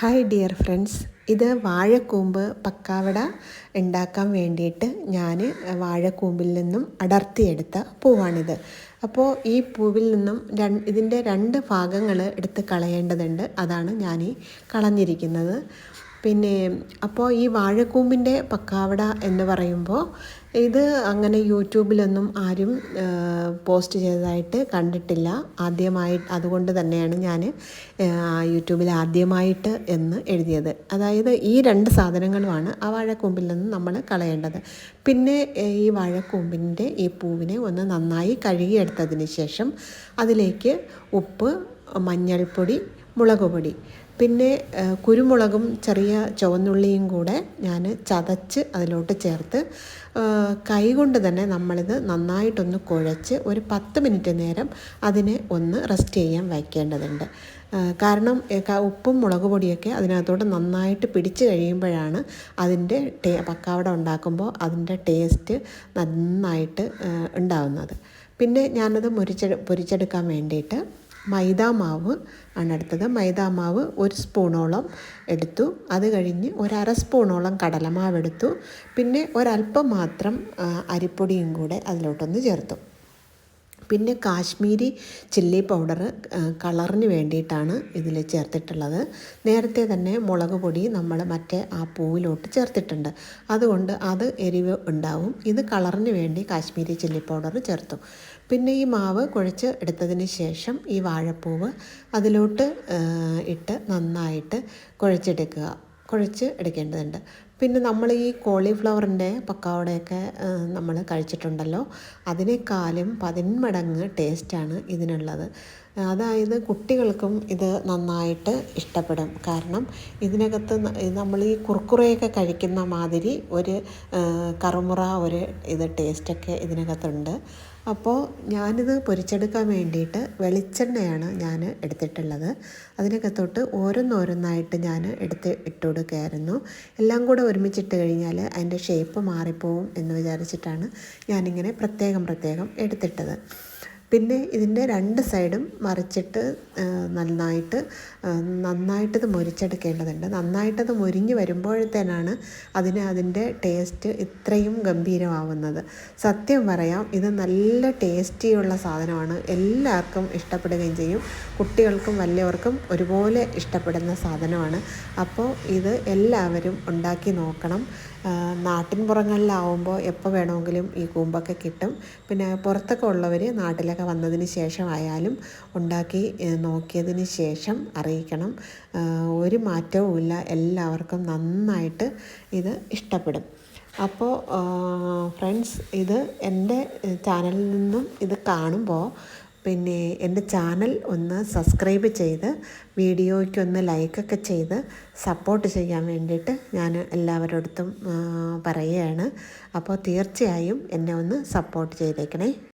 Hi dear friends, ഇത് വാഴക്കൂമ്പ് പക്കാവട ഉണ്ടാക്കാൻ വേണ്ടിയിട്ട് ഞാൻ വാഴക്കൂമ്പിൽ നിന്നും അടർത്തിയെടുത്ത പൂവാണിത്. അപ്പോൾ ഈ പൂവിൽ നിന്നും ഇതിൻ്റെ രണ്ട് ഭാഗങ്ങൾ എടുത്ത് കളയേണ്ടതുണ്ട്. അതാണ് ഞാൻ ഈ കളഞ്ഞിരിക്കുന്നത്. പിന്നെ അപ്പോൾ ഈ വാഴക്കൂമ്പിൻ്റെ പക്കാവട എന്ന് പറയുമ്പോൾ ഇത് അങ്ങനെ യൂട്യൂബിലൊന്നും ആരും പോസ്റ്റ് ചെയ്തതായിട്ട് കണ്ടിട്ടില്ല. അതുകൊണ്ട് തന്നെയാണ് ഞാൻ യൂട്യൂബിൽ ആദ്യമായിട്ട് എന്ന് എഴുതിയത്. അതായത് ഈ രണ്ട് സാധനങ്ങളുമാണ് ആ വാഴക്കൂമ്പിൽ നിന്ന് നമ്മൾ കളയേണ്ടത്. പിന്നെ ഈ വാഴക്കൂമ്പിൻ്റെ ഈ പൂവിനെ ഒന്ന് നന്നായി കഴുകിയെടുത്തതിന് ശേഷം അതിലേക്ക് ഉപ്പ്, മഞ്ഞൾപ്പൊടി, മുളക് പൊടി, പിന്നെ കുരുമുളകും ചെറിയ ചുവന്നുള്ളിയും കൂടെ ഞാൻ ചതച്ച് അതിലോട്ട് ചേർത്ത് കൈകൊണ്ട് തന്നെ നമ്മളിത് നന്നായിട്ടൊന്ന് കുഴച്ച് ഒരു 10 മിനിറ്റ് നേരം അതിനെ ഒന്ന് റെസ്റ്റ് ചെയ്യാൻ വയ്ക്കേണ്ടതുണ്ട്. കാരണം ഉപ്പും മുളക് പൊടിയൊക്കെ അതിനകത്തോട്ട് നന്നായിട്ട് പിടിച്ച് കഴിയുമ്പോഴാണ് അതിൻ്റെ പക്കാവട ഉണ്ടാക്കുമ്പോൾ അതിൻ്റെ ടേസ്റ്റ് നന്നായിട്ട് ഉണ്ടാവുന്നത്. പിന്നെ ഞാനത് പൊരിച്ചെടുക്കാൻ വേണ്ടിയിട്ട് മൈദാമാവ് ആണ് എടുത്തത്. മൈദാമാവ് 1 സ്പൂണോളം എടുത്തു. അത് കഴിഞ്ഞ് 1/2 സ്പൂണോളം കടലമാവ് എടുത്തു. പിന്നെ ഒരല്പം മാത്രം അരിപ്പൊടിയും കൂടെ അതിലോട്ടൊന്ന് ചേർത്തു. പിന്നെ കാശ്മീരി ചില്ലി പൗഡർ കളറിന് വേണ്ടിയിട്ടാണ് ഇതിൽ ചേർത്തിട്ടുള്ളത്. നേരത്തെ തന്നെ മുളക് പൊടി നമ്മൾ മറ്റേ ആ പൂവിലോട്ട് ചേർത്തിട്ടുണ്ട്. അതുകൊണ്ട് അത് എരിവ് ഉണ്ടാവും. ഇത് കളറിന് വേണ്ടി കാശ്മീരി ചില്ലി പൗഡർ ചേർത്തു. പിന്നെ ഈ മാവ് കുഴച്ച് എടുത്തതിന് ശേഷം ഈ വാഴപ്പൂവ് അതിലോട്ട് ഇട്ട് നന്നായിട്ട് കുഴച്ച് എടുക്കേണ്ടതുണ്ട്. പിന്നെ നമ്മൾ ഈ കോളിഫ്ലവറിൻ്റെ പക്കാവടയൊക്കെ നമ്മൾ കഴിച്ചിട്ടുണ്ടല്ലോ, അതിനേക്കാളും 10 മടങ്ങ് ടേസ്റ്റാണ് ഇതിനുള്ളത്. അതായത് കുട്ടികൾക്കും ഇത് നന്നായിട്ട് ഇഷ്ടപ്പെടും. കാരണം ഇതിനകത്ത് നമ്മൾ ഈ കുർക്കുറയൊക്കെ കഴിക്കുന്ന മാതിരി ഒരു കറുമുറ ഒരു ടേസ്റ്റൊക്കെ ഇതിനകത്തുണ്ട്. അപ്പോൾ ഞാനിത് പൊരിച്ചെടുക്കാൻ വേണ്ടിയിട്ട് വെളിച്ചെണ്ണയാണ് ഞാൻ എടുത്തിട്ടുള്ളത്. അതിനകത്തോട്ട് ഓരോന്നോരോന്നായിട്ട് ഞാൻ ഇട്ട് കൊടുക്കുകയായിരുന്നു. എല്ലാം കൂടെ ഒരുമിച്ചിട്ട് കഴിഞ്ഞാൽ അതിൻ്റെ ഷേപ്പ് മാറിപ്പോവും എന്ന് വിചാരിച്ചിട്ടാണ് ഞാനിങ്ങനെ പ്രത്യേകം എടുത്തിട്ടത്. പിന്നെ ഇതിൻ്റെ 2 സൈഡും മറിച്ചിട്ട് നന്നായിട്ടത് മൊരിച്ചെടുക്കേണ്ടതുണ്ട്. നന്നായിട്ടത് മൊരിഞ്ഞ് വരുമ്പോഴത്തേനാണ് അതിൻ്റെ ടേസ്റ്റ് ഇത്രയും ഗംഭീരമാവുന്നത്. സത്യം പറയാം, ഇത് നല്ല ടേസ്റ്റിയുള്ള സാധനമാണ്. എല്ലാവർക്കും ഇഷ്ടപ്പെടുകയും ചെയ്യും. കുട്ടികൾക്കും വലിയവർക്കും ഒരുപോലെ ഇഷ്ടപ്പെടുന്ന സാധനമാണ്. അപ്പോൾ ഇത് എല്ലാവരും ഉണ്ടാക്കി നോക്കണം. നാട്ടിൻപുറങ്ങളിലാവുമ്പോൾ എപ്പോൾ വേണമെങ്കിലും ഈ കൂമ്പൊക്കെ കിട്ടും. പിന്നെ പുറത്തൊക്കെ ഉള്ളവർ നാട്ടിലൊക്കെ വന്നതിന് ശേഷമായാലും ഉണ്ടാക്കി നോക്കിയതിന് ശേഷം അറിയിക്കണം. ഒരു മാറ്റവുമില്ല, എല്ലാവർക്കും നന്നായിട്ട് ഇത് ഇഷ്ടപ്പെടും. അപ്പോൾ ഫ്രണ്ട്സ്, ഇത് എൻ്റെ ചാനലിൽ നിന്നും ഇത് കാണുമ്പോൾ പിന്നെ എൻ്റെ ചാനൽ ഒന്ന് സബ്സ്ക്രൈബ് ചെയ്ത് വീഡിയോയ്ക്കൊന്ന് ലൈക്കൊക്കെ ചെയ്ത് സപ്പോർട്ട് ചെയ്യാൻ വേണ്ടിയിട്ട് ഞാൻ എല്ലാവരോടത്തും പറയുകയാണ്. അപ്പോൾ തീർച്ചയായും എന്നെ ഒന്ന് സപ്പോർട്ട് ചെയ്തേക്കണേ.